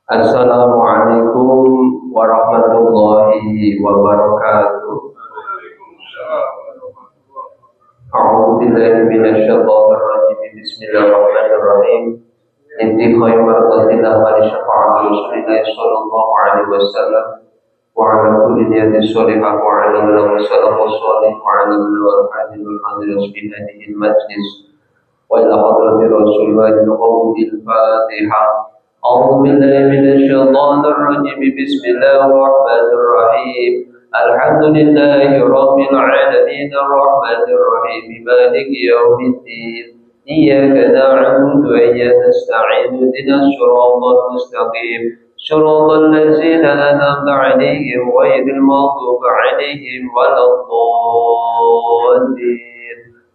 Assalamualaikum warahmatullahi wabarakatuh. A'udzu billahi minasyaitonir rajim. Bismillahirrahmanirrahim. Intiqai mardatillah wa syafa'ati Rasulillah sallallahu alaihi wasallam wa ala kulli niyatin shalihah wa ala man sallallahu shalih wa ala man wal hadil wal hadir fi hadhihi majlis wa ila hadratir Rasulillah al Fatihah. أعوذ بالله من الشيطان الرجيم بسم الله الرحمن الرحيم الحمد لله رب العالمين الرحمن الرحيم مالك يوم الدين إياك نعبد وإياك نستعين اهدنا الصراط المستقيم صراط الذين أنعمت عليهم غير المغضوب عليهم ولا الضالين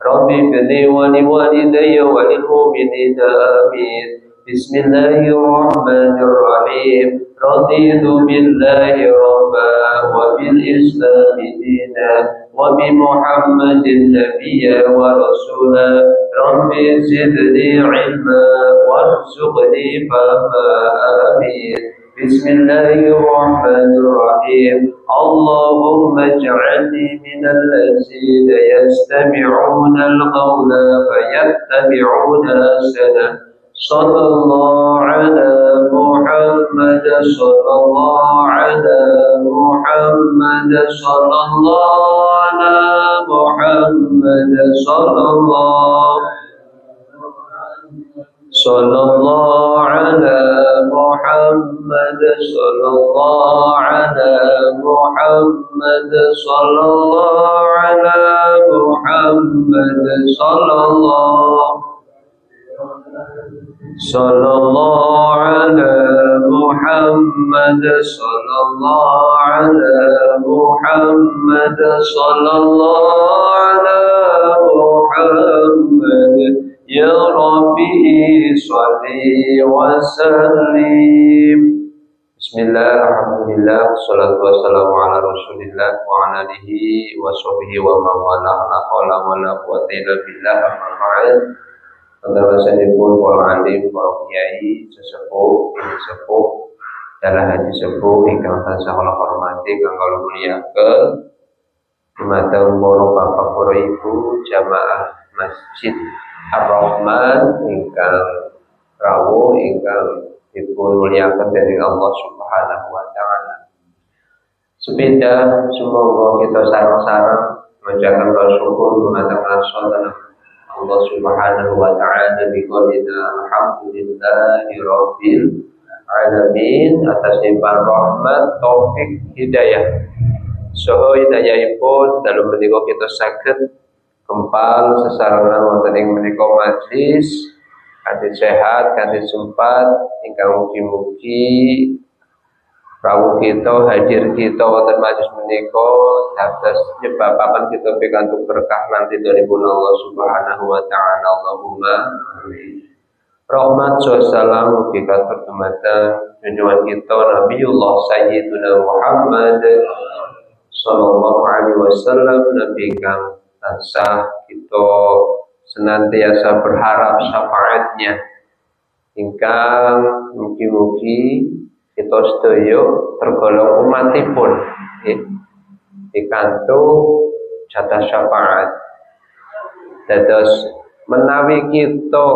رب اغفر لي ولوالدي وللمؤمنين آمين بسم الله الرحمن الرحيم رضيت بالله ربا وبالإسلام دينا وبمحمد نبيا ورسولا رب زدني علما وارزقني فهما آمين بسم الله الرحمن الرحيم اللهم اجعلني من الذين يستمعون القول فيتبعون أحسنه صلى الله على محمد صلى الله على محمد صلى الله على محمد صلى الله على محمد صلى الله على محمد صلى الله على محمد صلى الله على محمد صلى الله على محمد صلى الله على محمد يا ربي صل وسلم بسم الله الحمد لله والصلاة والسلام على رسول الله وعلى آله وصحبه ومن والاه لا حول ولا قوة إلا بالله أما بعد. Pun para alim, para kiai, sesepuh, ini sepuh, dalam haji sepuh, ingkang tansah kula hormati, kang kula muliaken, dumateng para bapak, para ibu, jamaah Masjid Ar-Rahman, ingkang rawuh, ingkang dipun muliaken dening Allah Subhanahu wa taala. Sepeda semoga kita sareng-sareng menjaga bersyukur dumateng Allah Allah Subhanahu wa taala biqaulina alhamdulillahi rabbil alamin atas limpah rahmat taufik hidayah saha hidayahipun dalem menika kita saged kempal sesarengan wonten ing menika majelis kanthi sehat kanthi sempat ingkang mugi-mugi rawuh kita hadir kita wonten majelis menika dados nyebabaken kita pikantuk berkah lan ridhonipun Allah Subhanahu wa taala. Allahumma amin. Rahmat salam mugi katur dumateng junjungan kita Nabiullah Sayyiduna Muhammad sallallahu alaihi wasallam, nabi kang tansah kita senantiasa berharap syafaatnya ingkang mugi-mugi kita sedaya tergolong umatipun pikantuk jatah syafaat. Dados menawi kita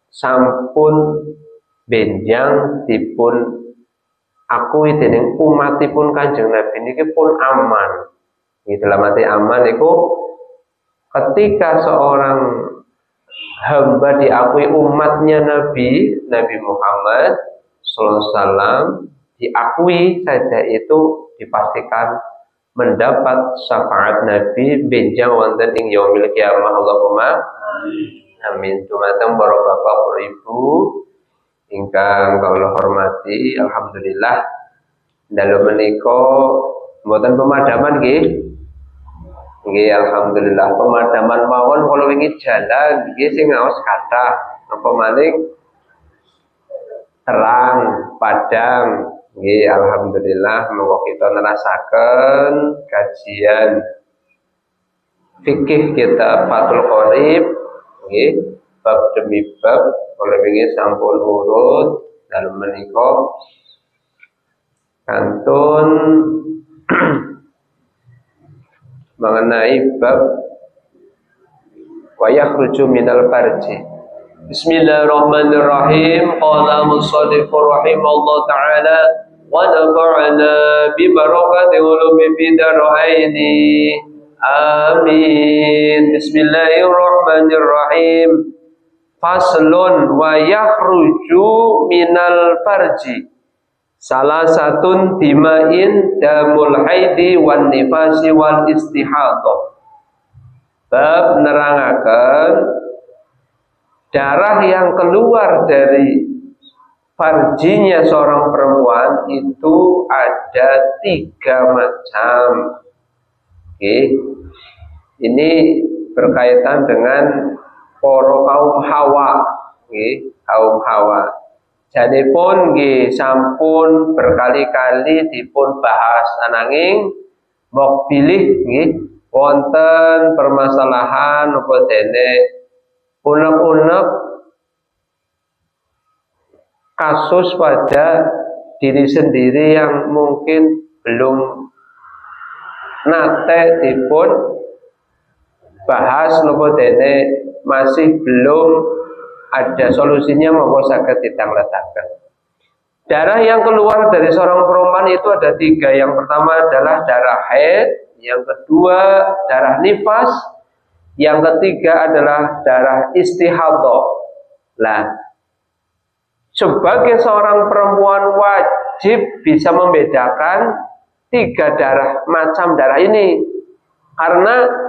sampun benjang dipun akui dening umatipun Kanjeng Nabi niki pun aman. Dalam arti aman iku ketika seorang hamba diakui umatnya Nabi Muhammad sallallahu alaihi wasallam, diakui saja itu dipastikan mendapat syafaat Nabi benjang wonten ing yaumil kiamah. Allahumma amin. Dumateng para bapak para ibu ingkang kula hormati, alhamdulillah dalu menika mboten pemadaman nggih. Nggih alhamdulillah pemadaman mawon kula wingi jalan nggih sing ngaos kathah napa maning terang padang. Nggih alhamdulillah monggo kita nerasaken kajian fikih kita Fathul Qorib nggih bab demi bab kula wingi sampun urut Dalam menika kantun mengenai bab wa yakhruju minal farji. Bismillahirrahmanirrahim. Qala musannif rahimahullah ta'ala wa nafa'ana bi barakati ulumi fid daraini. Amin. Bismillahirrahmanirrahim. Faslun wa yakhruju minal farji salah satun dimain damul haidi wan nifasi wal istihadah. Bab nerangaken darah yang keluar dari farjinya seorang perempuan itu ada 3 macam. Oke. Ini berkaitan dengan para kaum Hawa, nggih, kaum Hawa. Janipun nggih sampun berkali-kali dipun bahas ananging mok bilih nggih wonten permasalahan apa dene unek-unek kasus pada diri sendiri yang mungkin belum nate dipun bahas napa dene masih belum ada solusinya maupun saged ditanggletaken. Darah yang keluar dari seorang perempuan itu ada 3. Yang pertama adalah darah haid, yang kedua darah nifas, yang ketiga adalah darah istihadah. Nah, sebagai seorang perempuan wajib bisa membedakan 3 macam darah ini, karena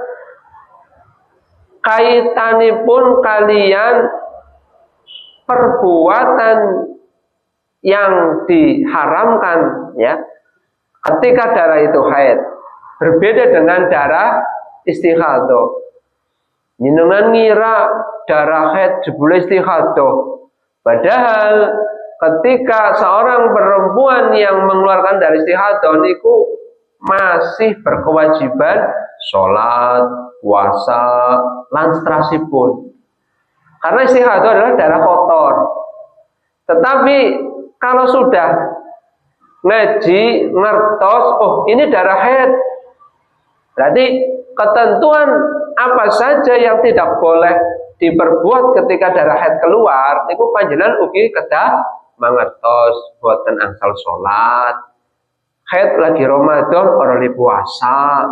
kaitanipun kalian perbuatan yang diharamkan ya ketika darah itu haid berbeda dengan darah istihadah. Jenengan ngira darah haid jebule istihadah, padahal ketika seorang perempuan yang mengeluarkan darah istihadah niku masih berkewajiban sholat, puasa, lan seterusipun. Karena istihadah adalah darah kotor. Tetapi kalau sudah ngaji, ngertos, oh ini darah haid, berarti ketentuan apa saja yang tidak boleh diperbuat ketika darah haid keluar, niku panjenengan ugi kedah mangertos boten angsal sholat, haid lagi Ramadan ora li puasa,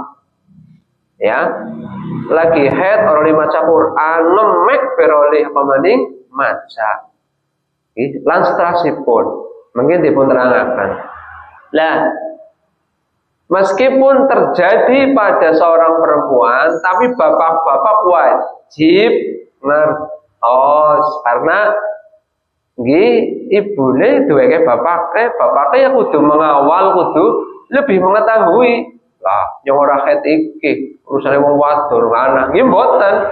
ya lagi haid ora li maca Quran, lemek beroleh apa maning maca. Lan seterusipun mungkin dipun terangaken. Lah, meskipun terjadi pada seorang perempuan, tapi bapak-bapak wajib ngertos karena nggih ibune duweke bapake ya kudu mengawal, kudu lebih mengetahui. Lah, yang ora haid iki urusane wong wadon lanang nggih mboten,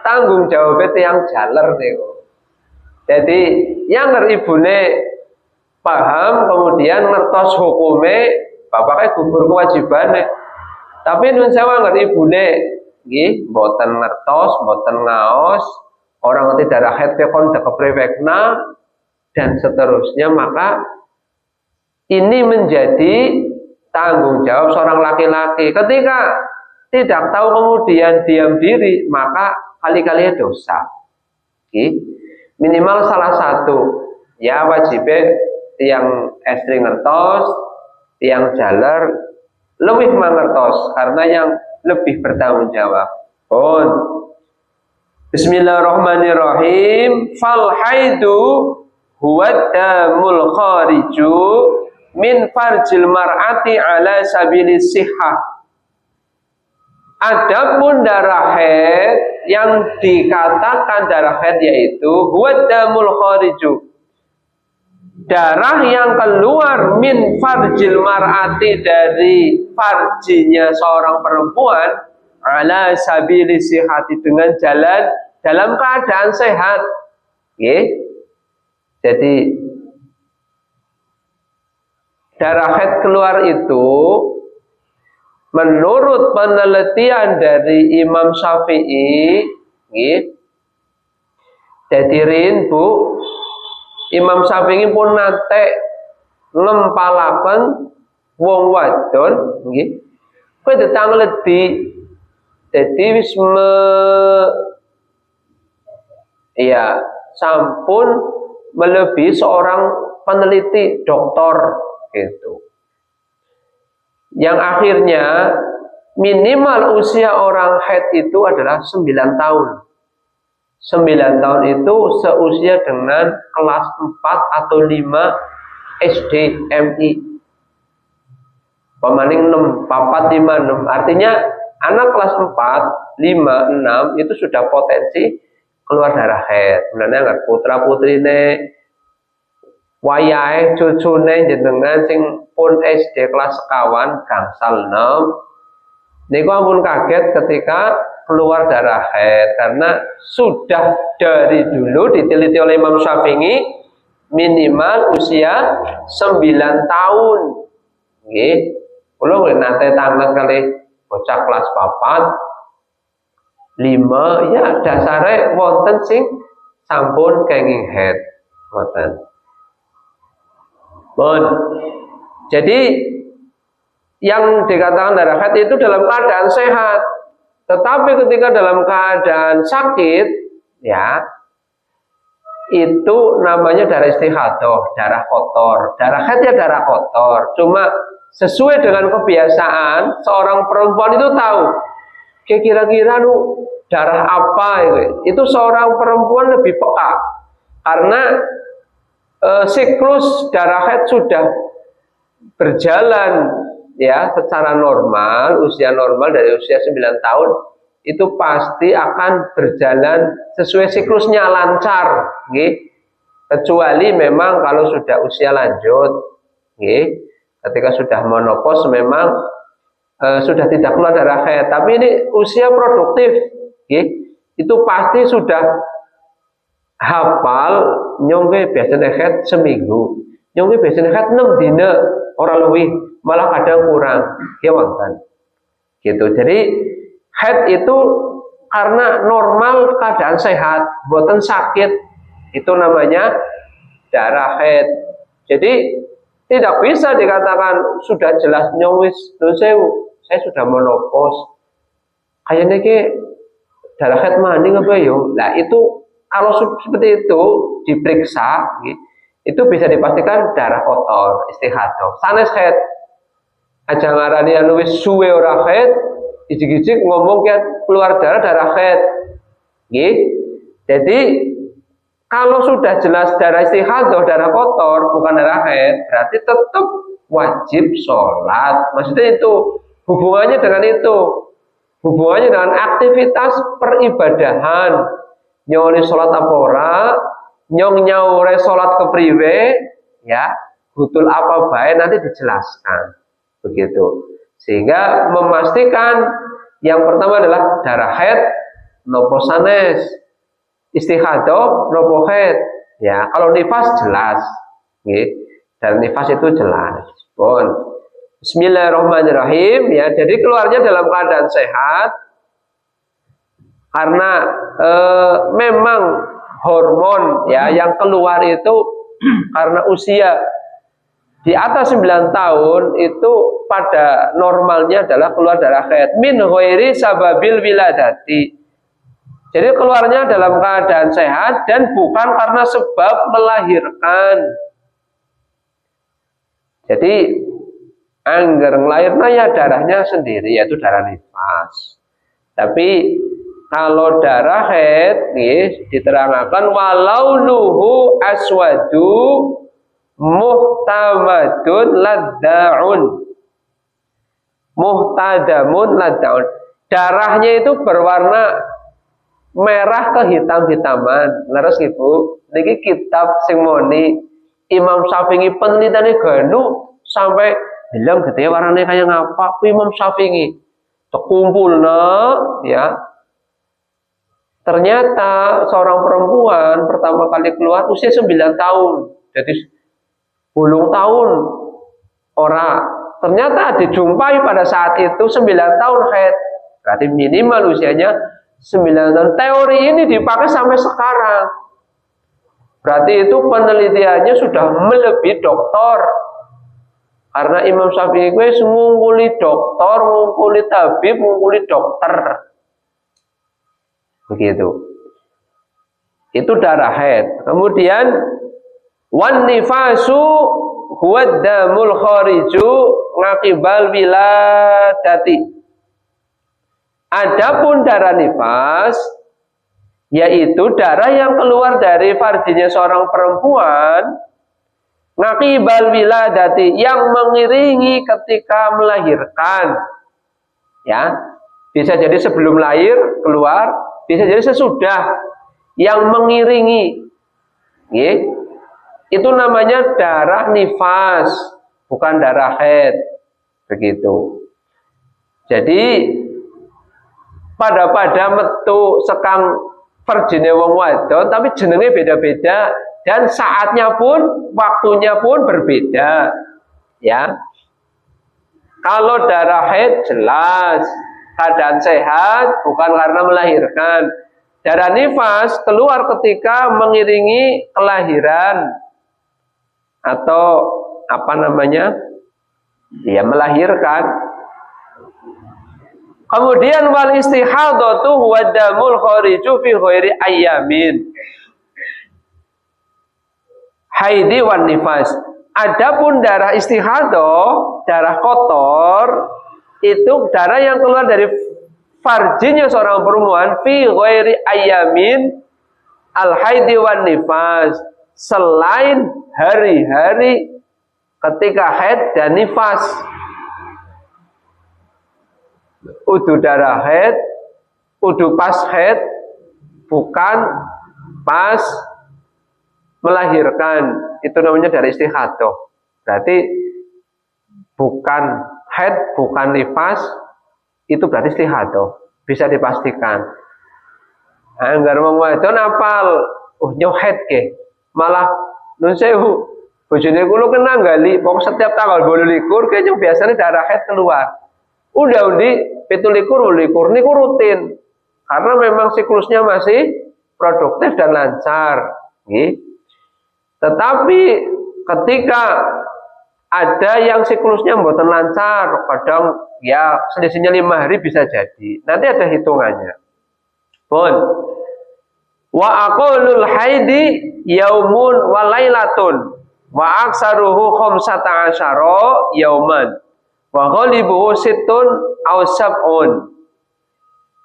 tanggung jawab tiyang jaler niku. Jadi yang ibune paham kemudian ngertos hukume, bapaknya gugur kewajibane. Tapi nun sewu ngerti ibune nggih mboten ngertos, mboten ngaos, orang ngerti darah haid kon keprewekna dan seterusnya, maka ini menjadi tanggung jawab seorang laki-laki. Ketika tidak tahu kemudian diam diri, maka kali-kali dosa. Minimal salah satu ya wajibnya yang estri ngertos, yang jaler lebih mengertos karena yang lebih bertanggung jawab. Bismillahirrahmanirrahim. Fal haidu huwa damul khariju min farjil mar'ati ala sabilis sihah. Adapun darah haid yang dikatakan darah haid yaitu huwa damul khariju, darah yang keluar min farjil mar'ati dari farjinya seorang perempuan ala sabilis sihati dengan jalan dalam keadaan sehat. Jadi darah haid keluar itu menurut penelitian dari Imam Syafi'i, jadi rin bu, Imam Syafi'i pun nate ngempalaken wong wadon nggih. Kowe ditangledi dadi wis sampun melebihi seorang peneliti doktor gitu. Yang akhirnya minimal usia orang haid itu adalah 9 tahun. 9 tahun itu seusia dengan kelas 4 atau 5 SD MI. Pemaning 6, 4, 5, 6. Artinya anak kelas 4, 5, 6 itu sudah potensi keluar darah haid. Sebenarnya enggak putra putrine wayahe cucune jenengan sing pun SD kelas sekawan gangsal 6. Niku ampun kaget ketika keluar darah haid karena sudah dari dulu diteliti oleh Imam Syafi'i minimal usia 9 tahun. Nggih. Kula nate tanglet kali bocah kelas 4 5 ya dasare wonten sing sampun kenging haid wonten. Bon. Jadi yang dikatakan darah haid itu dalam keadaan sehat. Tetapi ketika dalam keadaan sakit, ya, itu namanya darah istihadah, darah kotor. Darah haid ya darah kotor. Cuma sesuai dengan kebiasaan, seorang perempuan itu tahu, kira-kira darah apa itu. Itu seorang perempuan lebih peka. Karena siklus darah haid sudah berjalan ya secara normal, usia normal dari usia 9 tahun itu pasti akan berjalan sesuai siklusnya lancar, nggih. Kecuali memang kalau sudah usia lanjut, nggih. Ketika sudah menopause memang sudah tidak keluar darah haid, tapi ini usia produktif, nggih. Itu pasti sudah hafal nyongke biasanya haid seminggu, nyongke biasanya haid 6 dina, ora luwih. Malah kadang kurang, ya wonten. Gitu. Jadi haid itu karena normal keadaan sehat, boten sakit, itu namanya darah haid. Jadi tidak bisa dikatakan sudah jelas nyowis, saya sudah menopause. Kayaknya ke darah haid maning apa yo? Nah itu kalau seperti itu diperiksa, itu bisa dipastikan darah kotor, istihadah. Sanes haid. Aja ngarani anu wis suwe ora haid, ijik-ijik ngomong keluar darah haid. Nggih. Jadi kalau sudah jelas darah istihadah, darah kotor, bukan darah haid, berarti tetap wajib sholat. Maksudnya itu hubungannya dengan itu. Hubungannya dengan aktivitas peribadahan. Nyoni sholat apa ora, nyong nyaure sholat kepriwe, ya, butul apa bae nanti dijelaskan. Begitu, sehingga memastikan yang pertama adalah darah haid nopo sanes, istihadah nopo haid. Ya, kalau nifas jelas, dan nifas itu jelas. Bon. Bismillahirrahmanirrahim. Ya, jadi keluarnya dalam keadaan sehat karena memang hormon ya yang keluar itu karena usia di atas 9 tahun itu pada normalnya adalah keluar darah haid min ghairi sababil wiladati. Jadi keluarnya dalam keadaan sehat dan bukan karena sebab melahirkan. Jadi angger ngelahirna ya darahnya sendiri yaitu darah nifas. Tapi kalau darah haid diterangkan walau luhu aswadu muhtamadun laddaun. Muhtadamun laddaun. Darahnya itu berwarna merah kehitam-hitaman. Leres Ibu. Niki kitab sing moni Imam Syafi'i penelitiannya ganu sampai bilang gede warnanya kayak ngapa Imam Syafi'i. Terkumpulna ya. Ternyata seorang perempuan pertama kali keluar usia 9 tahun. Jadi puluh tahun ora ternyata dijumpai pada saat itu 9 tahun haid. Berarti minimal usianya 9 tahun. Teori ini dipakai sampai sekarang. Berarti itu penelitiannya sudah melebihi doktor. Karena Imam Syafi'i gue ngungkuli dokter, ngungkuli tabib, ngungkuli dokter. Begitu. Itu darah haid. Kemudian wan nifasu huwa damul khariju ngaqibal wiladati. Adapun darah nifas yaitu darah yang keluar dari farjinya seorang perempuan ngaqibal wiladati, yang mengiringi ketika melahirkan. Ya, bisa jadi sebelum lahir keluar, bisa jadi sesudah, yang mengiringi. Itu namanya darah nifas, bukan darah haid. Begitu. Jadi pada metu sekang verjine wong wadon, tapi jenenge beda-beda dan saatnya pun, waktunya pun berbeda. Ya. Kalau darah haid jelas keadaan sehat, bukan karena melahirkan. Darah nifas keluar ketika mengiringi kelahiran atau apa namanya? Ya, melahirkan. Kemudian wal istihadatu huwa damul khariju fi ghairi ayyamin haidi wan nifas. Adapun darah istihadah, darah kotor, itu darah yang keluar dari farjinya seorang perempuan fi ghairi ayyamin al haidi wan nifas, selain hari-hari ketika haid dan nifas. Udu darah haid, udu pas haid, bukan pas melahirkan. Itu namanya darah istihadah. Berarti bukan haid, bukan nifas, itu berarti istihadah. Bisa dipastikan. Anggar wong wadon apal, nyo haid ke. Malah nun sewu, bojone kula kena gali, pokok setiap tanggal 28 kayaknya biasanya darah haid keluar. Udah undi 17 28 niku rutin. Karena memang siklusnya masih produktif dan lancar. Tetapi ketika ada yang siklusnya mboten lancar, kadang ya selisihnya 5 hari bisa jadi. Nanti ada hitungannya. Pun wa aqallul haidi yaumun wa lailatun wa aksaruhu 15 yauman wa ghalibuhu sittun aw sab'un.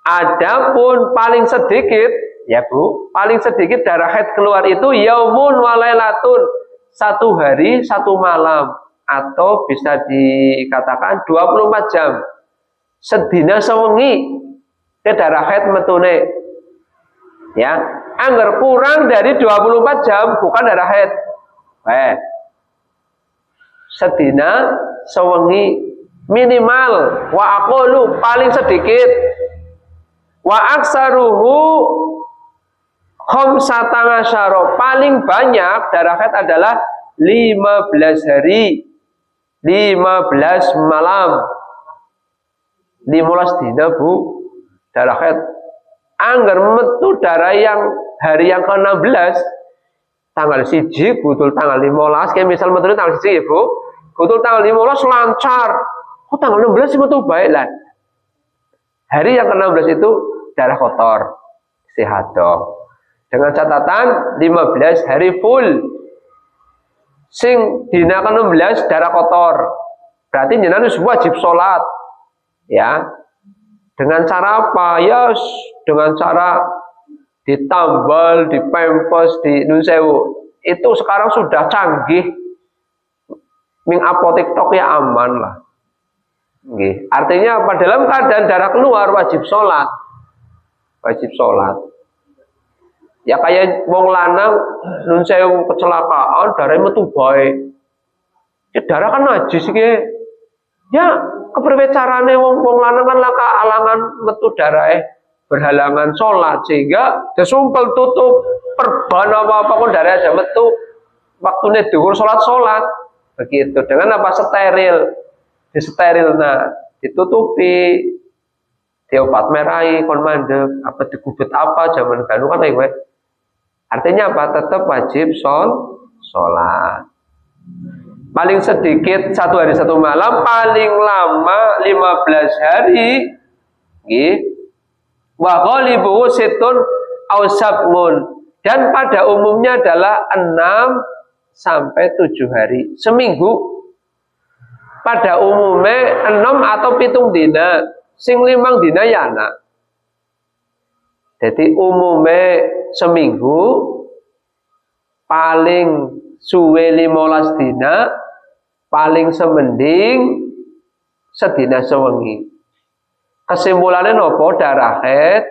Adapun paling sedikit, ya Bu, paling sedikit darah haid keluar itu yaumun wa lailatun, 1 hari 1 malam, atau bisa dikatakan 24 jam. Sedina sewengi ke darah haid metune. Ya, anggar kurang dari 24 jam bukan darah haid. Sedina sewengi minimal, wa aqallu paling sedikit, wa aksaruhu 15 paling banyak darah haid adalah 15 hari, 15 malam, 15 dina Bu darah haid. Anggar metu darah yang hari yang ke-16 tanggal 1 kutul tanggal 15, kayak misal metu tanggal 1 ya Bu, kutul tanggal 15 lancar. Kok tanggal 16 metu baik lah. Hari yang ke-16 itu darah kotor, istihadah. Dengan catatan 15 hari full. Sing dina ke-16 darah kotor. Berarti jenengan wajib sholat. Ya. Dengan cara apa? Ya, dengan cara ditambal, dipempes, di nun sewu. Itu sekarang sudah canggih. Ming apotek tok ya aman lah. Nggih. Artinya apa? Dalam keadaan darah keluar wajib sholat. Wajib sholat. Ya kayak wong lanang nun sewu kecelakaan darah metu bae. Ya darah kan najis iki. Ya kepriwe carane wong lanang kan laka alangan metu darahe berhalangan sholat sehingga disumpel tutup perban apa kok darah aja metu waktune dhuwur sholat begitu. Dengan apa? Steril, disteril, nah ditutupi, diobat merai kon mandeg apa digubet apa zaman ganu kan kowe Artinya apa? Tetap wajib sholat. Paling sedikit 1 hari 1 malam, paling lama 15 hari. Wa ghalibuhu sittun aw sab'un. Dan pada umumnya adalah 6 sampai 7 hari seminggu. Pada umumnya 6 atau 7 dina, sing 5 dina ya anak. Jadi umumnya seminggu, paling suwe 15 dina, paling semending sedina sewengi. Kesimpulannya nopo? Darah haid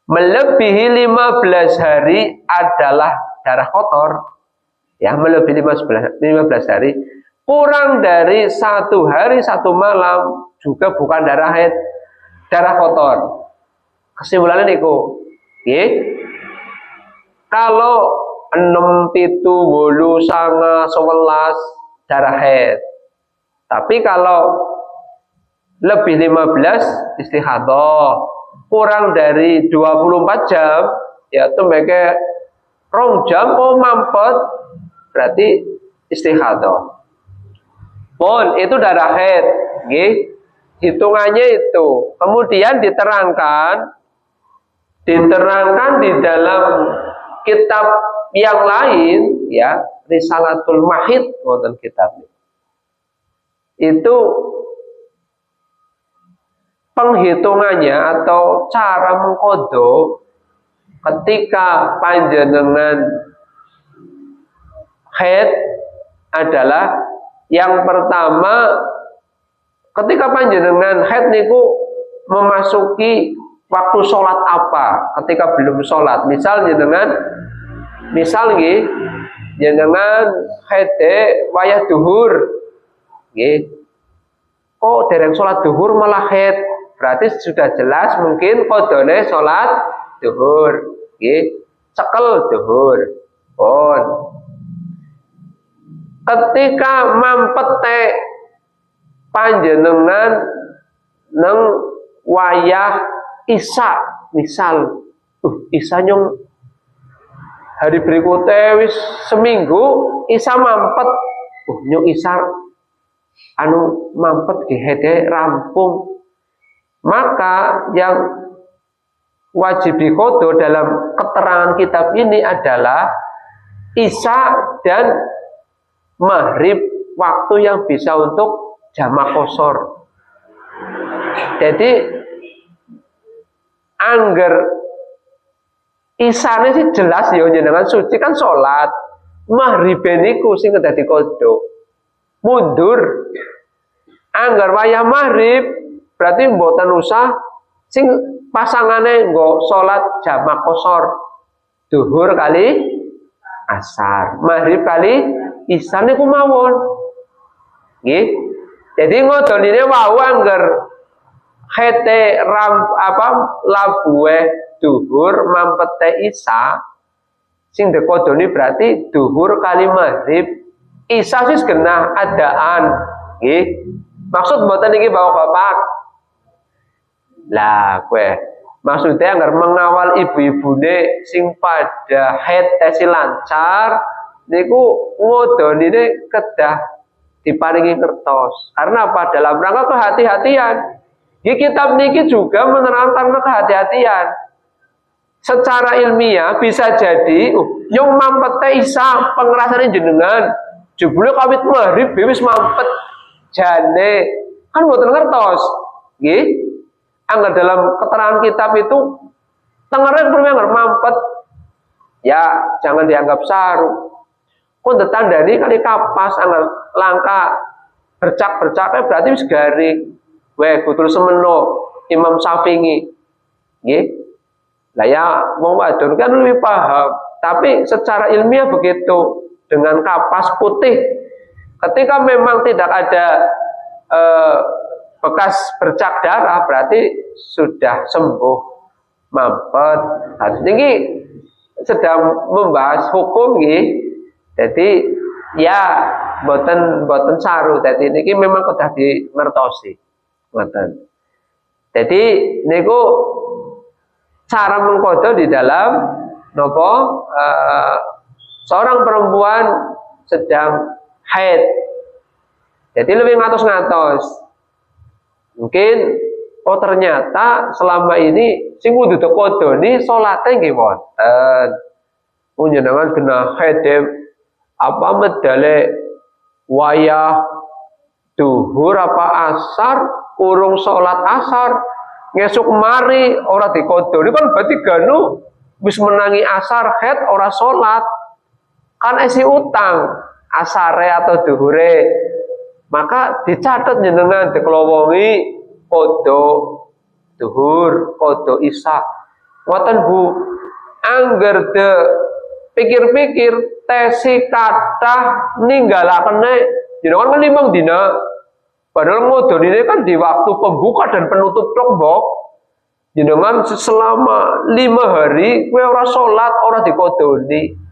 melebihi 15 hari adalah darah kotor. Ya, melebihi 15 hari, kurang dari 1 hari 1 malam juga bukan darah haid, darah kotor. Kesimpulannya niku, kalau 6, 7, 8, 9, 11 darah haid. Tapi kalau lebih 15 istihadah, kurang dari 24 jam, ya tembeke 2 jam kok mampet, berarti istihadah. Pun itu darah haid, hitungannya itu. Kemudian diterangkan di dalam kitab yang lain, ya, Risalatul Mahid, wonten kitabnya. Itu penghitungannya atau cara mengkodo ketika panjenengan haid adalah yang pertama, ketika panjenengan haid niku memasuki waktu sholat apa ketika belum sholat. Misal jenengan haid wayah duhur, kok dereng sholat duhur malah haid, berarti sudah jelas mungkin kodone sholat duhur, cekel duhur. Ketika mampet panjenengan neng wayah isya, misal isya nyong hari berikutnya wis seminggu isya mampet, nyong isya mampet gehede rampung, maka yang wajib dikodo dalam keterangan kitab ini adalah isya dan maghrib, waktu yang bisa untuk jamak qashar. Jadi angger isane sih jelas ya jenengan suci kan sholat, maghrib niku sing dadi kodo mundur. Angger wayah maghrib berarti mboten usah sing pasangane nggo sholat jamak qashar, duhur kali asar, maghrib kali isya niku mawon. Jadi ngodonine wau angger hete labuhe duhur mampete isya, sing dikodoni berarti duhur kali maghrib, isya wis genah adaan. Maksud mboten iki Bapak-bapak. Lah kowe maksudnya anggar mengawal ibu-ibune sing pada haid tesi lancar niku ngodonine kedah diparingi kertos. Karena apa? Dalam rangka kehati-hatian. Di kitab niki juga menerangkan kehati-hatian. Secara ilmiah bisa jadi yang mampet isya pengerasane jenengan jebule kawit maghrib wis mampet jane kan mboten ngertos. Nggih. Angger dalam keterangan kitab itu tengeren perlu mampet, ya jangan dianggap saru. Kok ditandani kali kapas angger langka bercak-bercaknya berarti wis garing. Weh kutul semeno Imam Syafi'i. Nggih. Lah ya wong wadon kan lebih paham, tapi secara ilmiah begitu dengan kapas putih. Ketika memang tidak ada bekas bercak darah berarti sudah sembuh mampet. Ini sedang membahas hukum nggih. Jadi ya boten saru. Jadi ini memang sudah dimertosi. Ngoten. Jadi niku cara mengkodo di dalam nopo seorang perempuan sedang haid. Jadi lebih ngatos-ngatos. Mungkin ternyata selama ini sing kudu dikodoni salate nggih wonten. Panjenengan kena haid apa medale wayah duhur apa asar urung salat asar ngesuk mari ora dikodoni kan berarti ganu wis menangi asar haid ora salat kan isi utang asare atau duhure, maka dicatat jenengan dikelowongi kodo duhur kodo isya ngoten Bu. Angger de pikir-pikir tesi kathah ninggalakene jenengan kan 5 dina, padahal ngodonine kan di waktu pembuka dan penutup lombok. Jenengan selama 5 hari kowe ora salat ora dikodoni.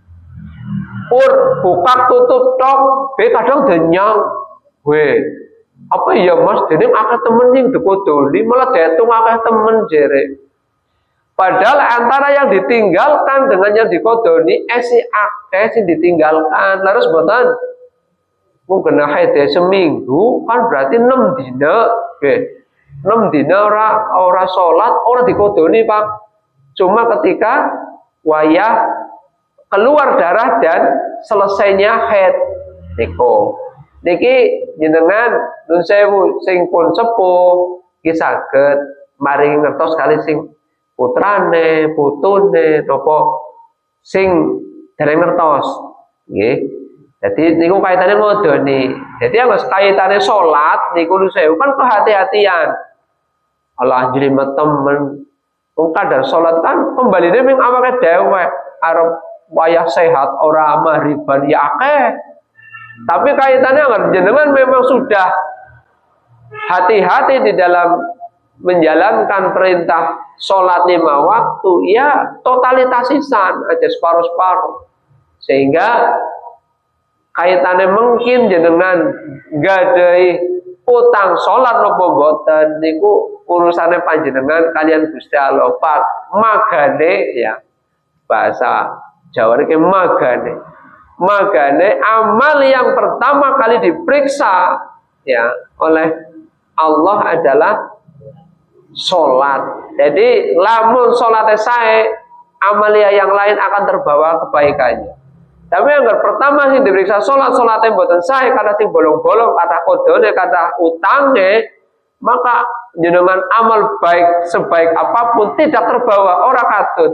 Pur buka tutup tok be kadang denyang. We apa iya Mas dening akeh temen sing dikodoni malah diitung akeh temen jere. Padahal antara yang ditinggalkan dengan yang dikodoni esi akeh sing ditinggalkan. Terus boten mungkin haid seminggu kan berarti 6 dina. Nggih. 6 dina ora salat, ora dikodoni, Pak. Cuma ketika wayah keluar darah dan selesainya haid niku. Niki jenengan nun sewu sing pun sepuh ki saged maring ngertos kali sing putrane, putune napa sing dereng ngertos. Nggih. Jadi niku kaitane ngodoni. Jadi anggo kaitane salat niku nun sewu kan kehati-hatian. Allah jlimet temen. Wong kadar salat kan pembaline ming awake dhewe arep wayah sehat ora mahriban ya akeh. Tapi kaitannya kan jenengan memang sudah hati-hati di dalam menjalankan perintah sholat 5 waktu, ya totalitasisan aja separuh-separuh. Sehingga kaitannya mungkin jenengan gadai utang sholat napa mboten niku urusane panjenengan kalian Gusti Allah. Pak magane ya bahasa Jawa ini magane amal yang pertama kali diperiksa ya oleh Allah adalah sholat. Jadi lamun sholatnya sae amalia yang lain akan terbawa kebaikannya. Tapi yang pertama sing diperiksa sholatnya mboten sae karena sing bolong-bolong kata kodone kata utange, maka jenengan amal baik sebaik apapun tidak terbawa ora katut.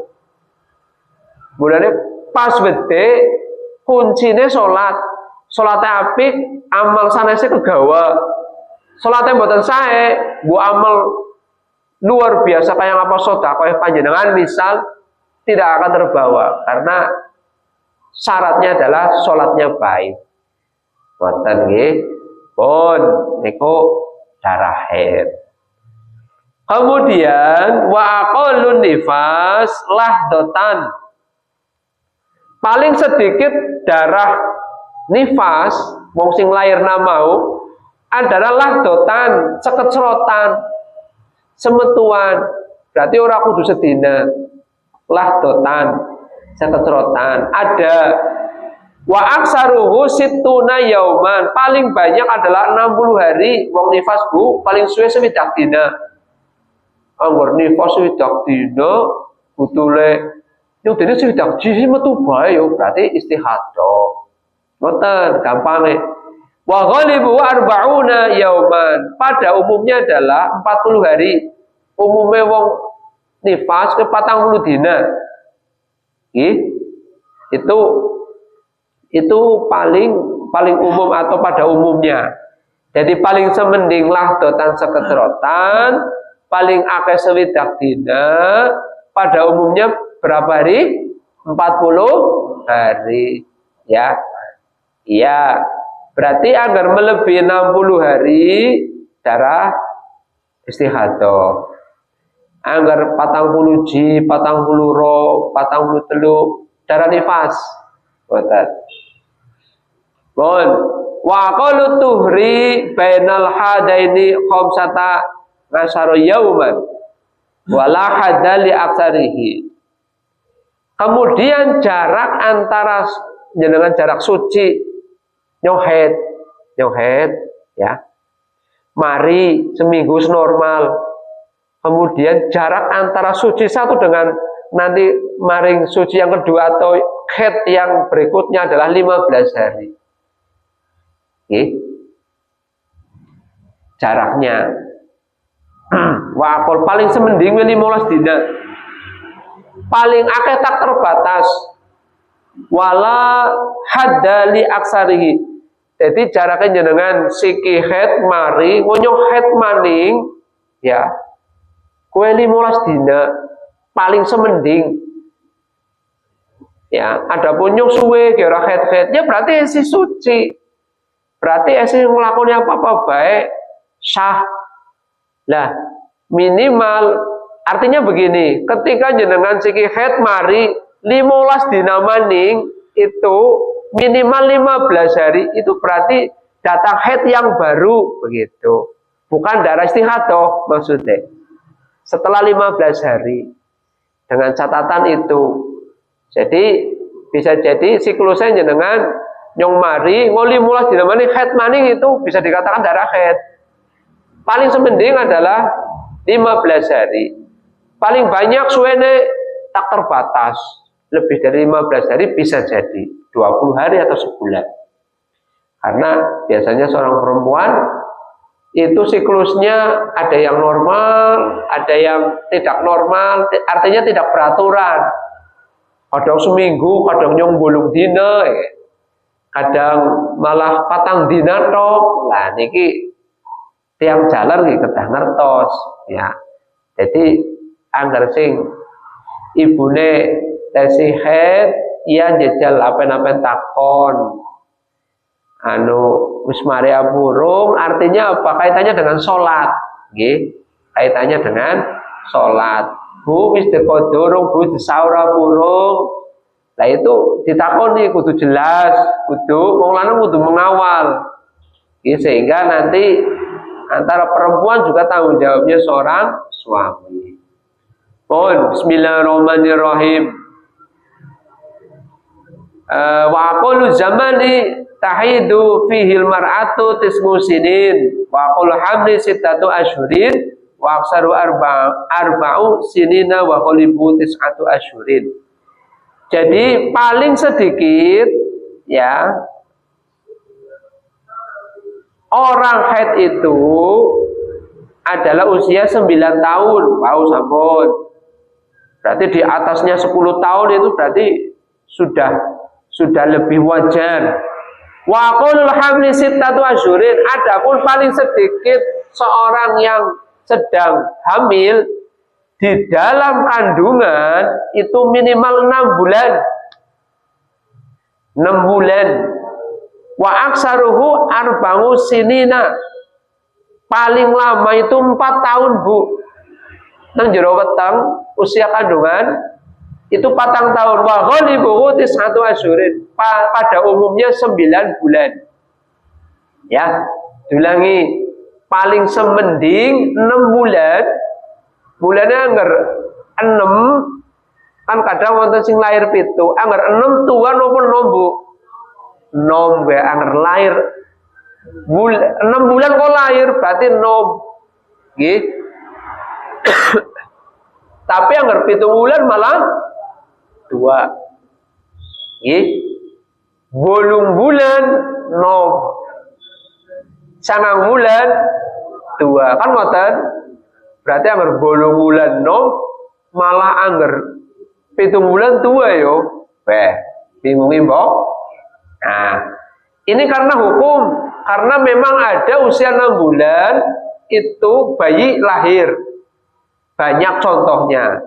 Mulane pas bete kuncine salatnya apik amal sanese kegawa. Salatnya mboten sae bu amal luar biasa kayak apa sedekah panjenengan misal tidak akan terbawa karena syaratnya adalah salatnya baik. Wonten nggih pun niku darah haid. Kemudian wa aqallun nifas lahdotan. Paling sedikit darah nifas wong sing lairna mau adalah lahdotan, sekecrotan, semetuan. Berarti ora kudu sedina. Lahdotan, sekecrotan. Ada wa aksaruhu sittuna yauman. Paling banyak adalah 60 hari wong nifas Bu, paling suwe 7 dina. Anggur nifas 7 dina butule yang dene swidak jiji metu bae yo berarti istihadah. Ngoten gampangnya. Wa ghalibu arba'una yauman. Pada umumnya adalah 40 hari. Umumnya wong nifas ke 40 dina. Itu paling umum atau pada umumnya. Jadi paling semending lahdotan sekecrotan, paling akeh swidak dina, pada umumnya berapa hari? 40 hari. Ya. Iya. Berarti agar melebihi 60 hari darah istihadah. Agar 40 ji, 40 ro, 40 telu darah nifas. Boten. Bon. Wa qalu tuhri bainal hadaini khamsata ngasyara yauman. Wala hadali aksarihi. Kemudian jarak antara jenengan jarak suci nyohet ya. Mari seminggu normal. Kemudian jarak antara suci satu dengan nanti maring suci yang kedua atau haid yang berikutnya adalah 15 hari. Oke. Jaraknya wakul paling semending 15 dina. Paling akeh tak terbatas. Wala hadda li aksarihi. Jadi jaraknya dengan siki haid mari ngonyo haid maning ya. Kue 15 dina paling semending. Ya, adapun nyung suwe kira haid ya berarti esi suci. Berarti esi nglakoni apa-apa baik sah. Lah, minimal artinya begini, ketika jenengan siki haid mari 15 dina maning itu minimal 15 hari itu berarti datang haid yang baru begitu. Bukan darah istihadah maksudnya. Setelah 15 hari dengan catatan itu. Jadi bisa jadi siklusnya jenengan nyong mari ngoli mulas dina maning haid maning itu bisa dikatakan darah haid. Paling semending adalah 15 hari. Paling banyak suwene tak terbatas. Lebih dari 15 hari bisa jadi 20 hari atau sebulan. Karena biasanya seorang perempuan itu siklusnya ada yang normal, ada yang tidak normal, artinya tidak beraturan. Kadang seminggu, kadang nyong bolong dina, kadang malah patang dina tok. Lah niki tiang jalan nggih kedah ngertos ya. Jadi anggar sing ibune tesi haid iya jejal apa-apa takon wis Maria burung artinya apa? Kaitannya dengan sholat nggih. Kaitannya dengan sholat. Bu wis teko durung, bu disaura burung. Lah itu ditakoni kudu jelas, kudu wong lanang kudu mengawal. Nggih sehingga nanti antara perempuan juga tanggung jawabnya seorang suami. Bismillahirrahmanirrahim. Wa aqulu zamani tahidu fihil mar'atu tismu sinin wa aqulu hamli sittatu asyhurin wa aksaru arba'u sinina wa qalibu tis'atu asyhurin. Jadi paling sedikit ya orang haid itu adalah usia 9 tahun. Wow, sampun. Berarti di atasnya 10 tahun itu berarti sudah lebih wajar. Wa qulul hamli sittatu asyhurin. Adapun paling sedikit seorang yang sedang hamil di dalam kandungan itu minimal 6 bulan. 6 bulan. Wa aksaruhu arba'u sinina. Paling lama itu 4 tahun, Bu. Nang jero weteng usia kandungan itu 4 tahun. Wa ghalibuhu tis'atu asyhurin. Pada umumnya 9 bulan. Ya, diulangi. Paling semending 6 bulan. Bulannya anggar 6 kan kadang wonten sing lahir 7. Anggar 6 tuan maupun nombu. Nom be anggar lahir 6 bulan kok lahir berarti nom. Nggih. Tapi anggar 7 bulan malah 2. Nggih. Bolong bulan nom. Sangang bulan 2. Kan ngoten? Berarti anggar bolong bulan nom malah anggar 7 bulan 2 yo. Bingung mbok? Nah, ini karena hukum, karena memang ada usia 6 bulan itu bayi lahir. Banyak contohnya.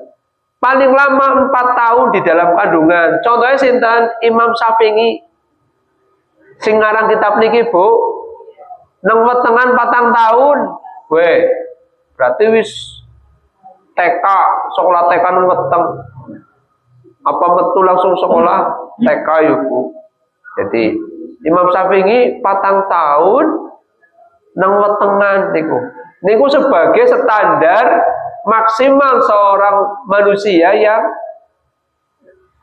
Paling lama 4 tahun di dalam kandungan. Contohnya sinten? Imam Syafi'i. Sing ngarang kitab niki, Bu. Nang wetengan 4 tahun. Berarti wis TK, sekolah TK nang weteng. Apa betul langsung sekolah TK ya, Bu? Jadi Imam Syafi'i 4 tahun nang wetengan niku. Niku sebagai standar maksimal seorang manusia yang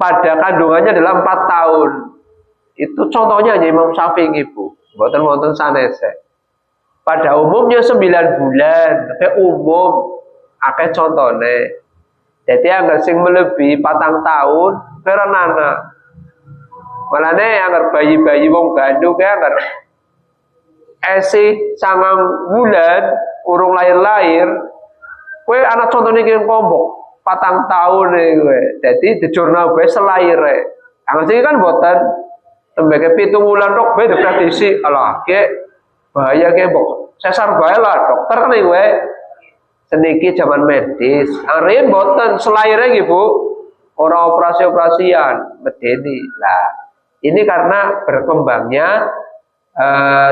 pada kandungannya adalah 4 tahun. Itu contohnya hanya Imam Syafi'i, Bu. Mboten-mboten sanese. Pada umumnya 9 bulan, tapi umum akeh contone. Jadi anggar sing melebihi 4 tahun perenana. Malane anggar bayi-bayi wong gandul kae anggar esih 9 bulan urung lahir-lahir, kowe anak contone iki kombok 4 tahun kowe. Dadi dijurno bae selaire. Anggar sing kan mboten tembeke 7 wulan tok bae diprediksi. Alah, ki bahaya ki mbok sesar bae lah dokter kan kowe. Seniki zaman medis. Arep mboten selaire nggih, Bu. Ora operasi-operasian, medeni. Lah, ini karena berkembangnya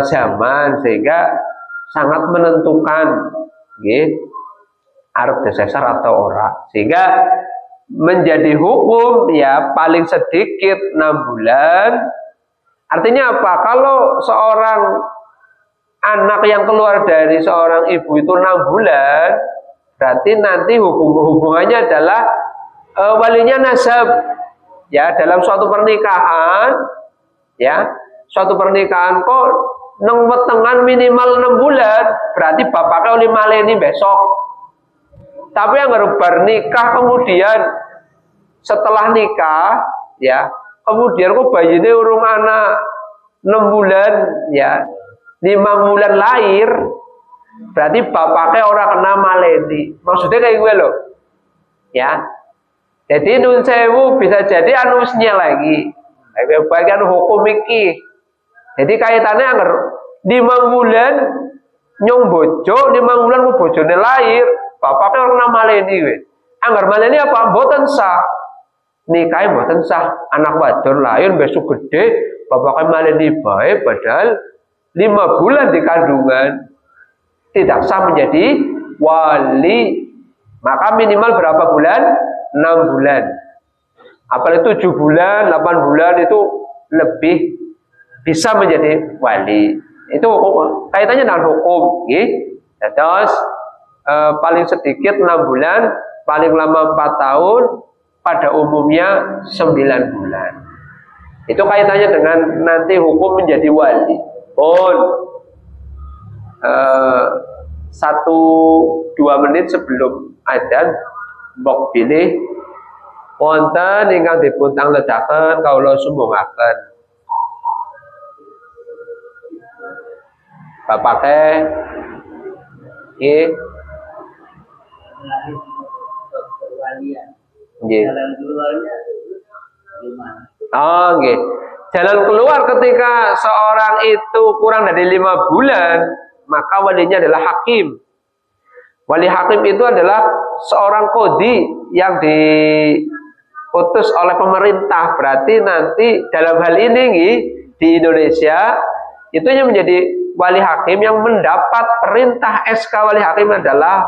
zaman sehingga sangat menentukan nggih arep disesar atau ora. Sehingga menjadi hukum ya paling sedikit 6 bulan. Artinya apa? Kalau seorang anak yang keluar dari seorang ibu itu 6 bulan, berarti nanti hubungannya adalah walinya nasab. Ya, dalam suatu pernikahan, ya, suatu pernikahan kok neng wetengan minimal 6 bulan, berarti bapaknya oleh maleni besok. Tapi yang bar nikah kemudian setelah nikah, ya, kemudian kok bayinya urung anak 6 bulan, ya, 5 bulan lahir, berarti bapaknya orang kena maleni. Maksudnya kayak gue loh, ya. Jadi nun sewu bisa jadi anusnya lagi. Bagian hukum iki. Jadi kaitannya anger 5 bulan nyong bojo, 5 bulan ku bojone lahir, bapaknya orang kena maleni gue. Anggar maleni apa? Mboten sah. Nikahe mboten sah. Anak wadon lahir besok gede, bapaknya maleni bae padahal 5 bulan di kandungan, tidak sah menjadi wali. Maka minimal berapa bulan? 6 bulan. Apalagi 7 bulan, 8 bulan itu lebih bisa menjadi wali. Itu kaitannya dengan hukum, gitu. Terus paling sedikit 6 bulan, paling lama 4 tahun, pada umumnya 9 bulan. Itu kaitannya dengan nanti hukum menjadi wali. Pun 1-2 menit sebelum adzan mbok pilih wonten ingkang dipun tangledaken kawula sumbungaken. Bapake nggih. Nggih. Jalan keluarnya gimana? Oh, nggih. Jalan keluar ketika seorang itu kurang dari 5 bulan, maka walinya adalah hakim. Wali hakim itu adalah seorang kodi yang diutus oleh pemerintah. Berarti nanti dalam hal ini di Indonesia itu yang menjadi wali hakim yang mendapat perintah SK wali hakim adalah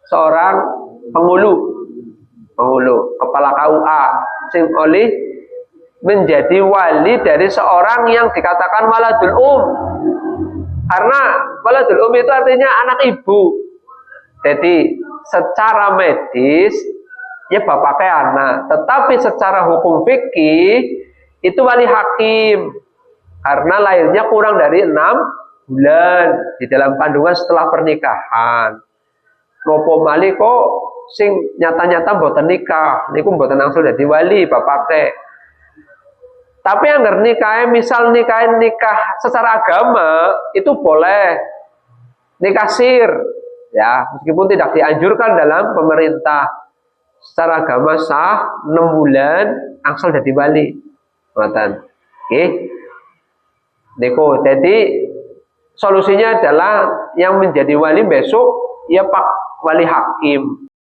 seorang penghulu, kepala KUA sing oleh menjadi wali dari seorang yang dikatakan waladul karena waladul itu artinya anak ibu. Jadi secara medis ya bapaknya anak, tetapi secara hukum fikih itu wali hakim karena lahirnya kurang dari 6 bulan di dalam kandungan setelah pernikahan. Nopo mali kok sing nyata-nyata mboten nikah, niku mboten langsung dadi wali bapaknya. Tapi yang nikah, misal nikah secara agama itu boleh nikah sir, ya meskipun tidak dianjurkan dalam pemerintah. Secara agama sah 6 bulan angsal jadi wali, ngoten. Oke, Deko. Jadi solusinya adalah yang menjadi wali besok ya Pak Wali Hakim.